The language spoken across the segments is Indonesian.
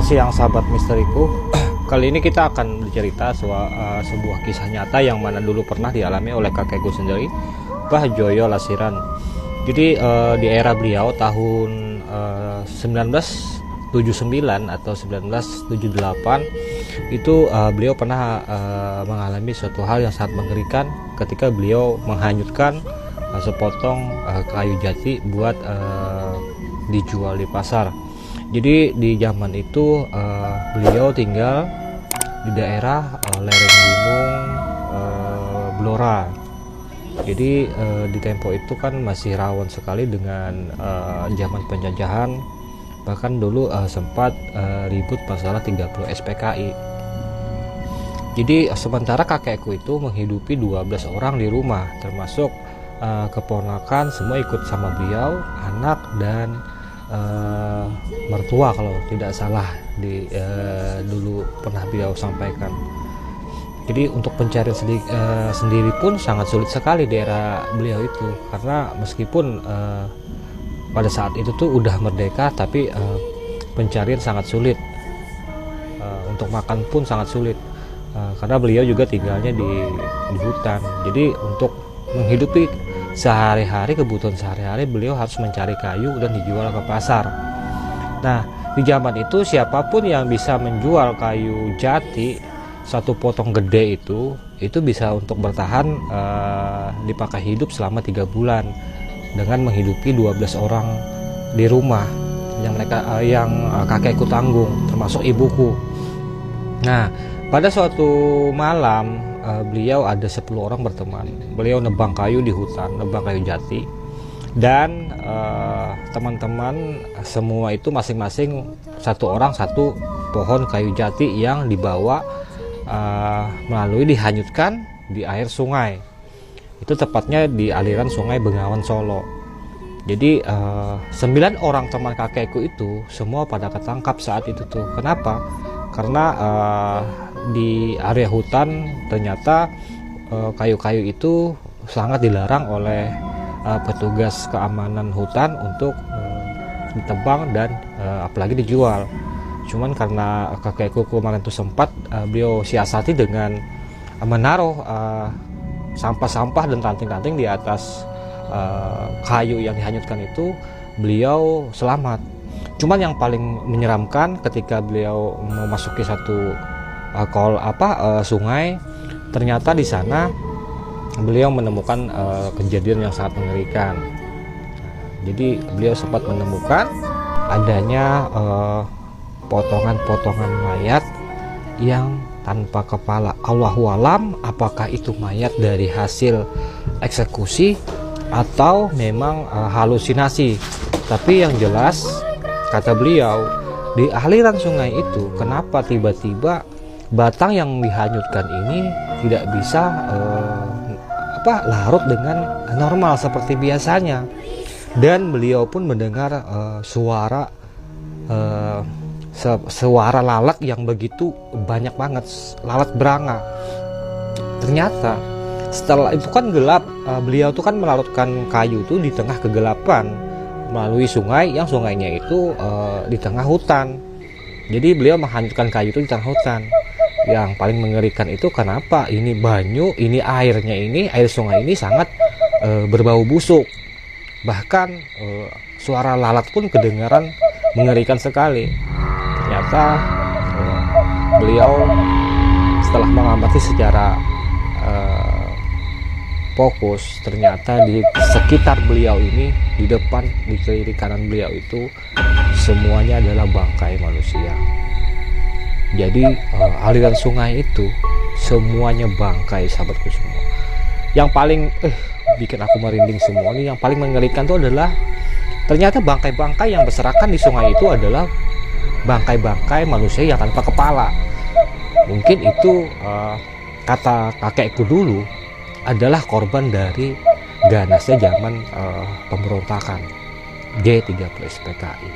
Selamat siang sahabat misteriku. Kali ini kita akan bercerita sebuah kisah nyata yang mana dulu pernah dialami oleh kakekku sendiri, Mbah Joyo Lasiran. Jadi di era beliau tahun 1979 atau 1978 itu beliau pernah mengalami suatu hal yang sangat mengerikan ketika beliau menghanyutkan sepotong kayu jati buat dijual di pasar. Jadi di zaman itu beliau tinggal di daerah lereng gunung Blora. Jadi di tempo itu kan masih rawan sekali dengan zaman penjajahan. Bahkan dulu sempat ribut masalah 30 SPKI. Jadi sementara kakekku itu menghidupi 12 orang di rumah, termasuk keponakan, semua ikut sama beliau, anak dan mertua kalau tidak salah dulu pernah beliau sampaikan. Jadi untuk pencarian sendiri pun sangat sulit sekali di era beliau itu, karena meskipun pada saat itu tuh udah merdeka, tapi pencarian sangat sulit, untuk makan pun sangat sulit, karena beliau juga tinggalnya di hutan. Jadi untuk menghidupi sehari-hari, kebutuhan sehari-hari, beliau harus mencari kayu dan dijual ke pasar. Nah, di zaman itu siapapun yang bisa menjual kayu jati satu potong gede itu bisa untuk bertahan dipakai hidup selama 3 bulan dengan menghidupi 12 orang di rumah yang kakekku tanggung, termasuk ibuku. Nah, pada suatu malam beliau ada 10 orang berteman. Beliau nebang kayu di hutan, nebang kayu jati, dan teman-teman semua itu masing-masing satu orang satu pohon kayu jati yang dibawa melalui dihanyutkan di air sungai. Itu tepatnya di aliran sungai Bengawan Solo. Jadi 9 orang teman kakekku itu semua pada ketangkap saat itu tuh. Kenapa? Karena di area hutan ternyata kayu-kayu itu sangat dilarang oleh petugas keamanan hutan untuk ditebang dan apalagi dijual. Cuman karena kakekku kemarin itu sempat beliau siasati dengan menaruh sampah-sampah dan ranting-ranting di atas kayu yang dihanyutkan itu, beliau selamat. Cuman yang paling menyeramkan ketika beliau memasuki satu sungai, ternyata di sana beliau menemukan kejadian yang sangat mengerikan. Jadi beliau sempat menemukan adanya potongan-potongan mayat yang tanpa kepala. Allahu alam apakah itu mayat dari hasil eksekusi atau memang halusinasi. Tapi yang jelas kata beliau, di aliran sungai itu kenapa tiba-tiba batang yang dihanyutkan ini tidak bisa larut dengan normal seperti biasanya. Dan beliau pun mendengar suara lalat yang begitu banyak banget, lalat beranga. Ternyata setelah itu kan gelap, beliau tuh kan melarutkan kayu itu di tengah kegelapan melalui sungai, yang sungainya itu di tengah hutan. Jadi beliau menghanyutkan kayu itu di tengah hutan. Yang paling mengerikan itu kenapa ini air sungai ini sangat berbau busuk. Bahkan suara lalat pun kedengaran mengerikan sekali. Ternyata beliau setelah mengamati secara fokus, ternyata di sekitar beliau ini, di depan, di kiri kanan beliau itu semuanya adalah bangkai manusia. Jadi aliran sungai itu semuanya bangkai, sahabatku semua. Yang paling bikin aku merinding semua ini, yang paling mengerikan itu adalah ternyata bangkai-bangkai yang berserakan di sungai itu adalah bangkai-bangkai manusia yang tanpa kepala. Mungkin itu kata kakekku dulu adalah korban dari ganasnya zaman pemberontakan G30 SPKI.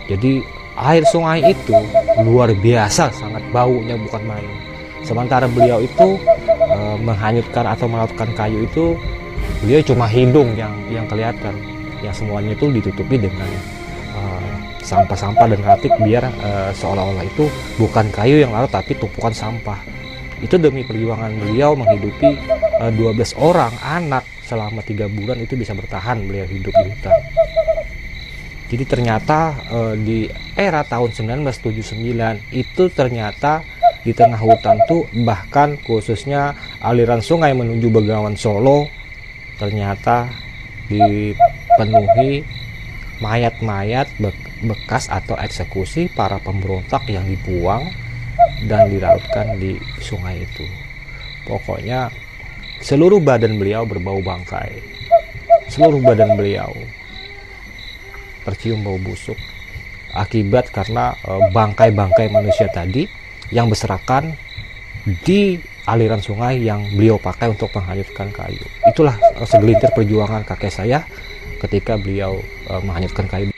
Jadi air sungai itu luar biasa, sangat baunya bukan main. Sementara beliau itu menghanyutkan atau melakukan kayu itu, beliau cuma hidung yang kelihatan, yang semuanya itu ditutupi dengan sampah-sampah dan kratik biar seolah-olah itu bukan kayu yang larut tapi tumpukan sampah. Itu demi perjuangan beliau menghidupi 12 orang anak selama 3 bulan itu bisa bertahan beliau hidup di hutan. Jadi ternyata di era tahun 1979 itu ternyata di tengah hutan tuh, bahkan khususnya aliran sungai menuju Begawan Solo, ternyata dipenuhi mayat-mayat bekas atau eksekusi para pemberontak yang dibuang dan dilarutkan di sungai itu. Pokoknya seluruh badan beliau berbau bangkai, seluruh badan beliau tercium bau busuk akibat karena bangkai-bangkai manusia tadi yang berserakan di aliran sungai yang beliau pakai untuk menghanyutkan kayu. Itulah segelintir perjuangan kakek saya ketika beliau menghanyutkan kayu.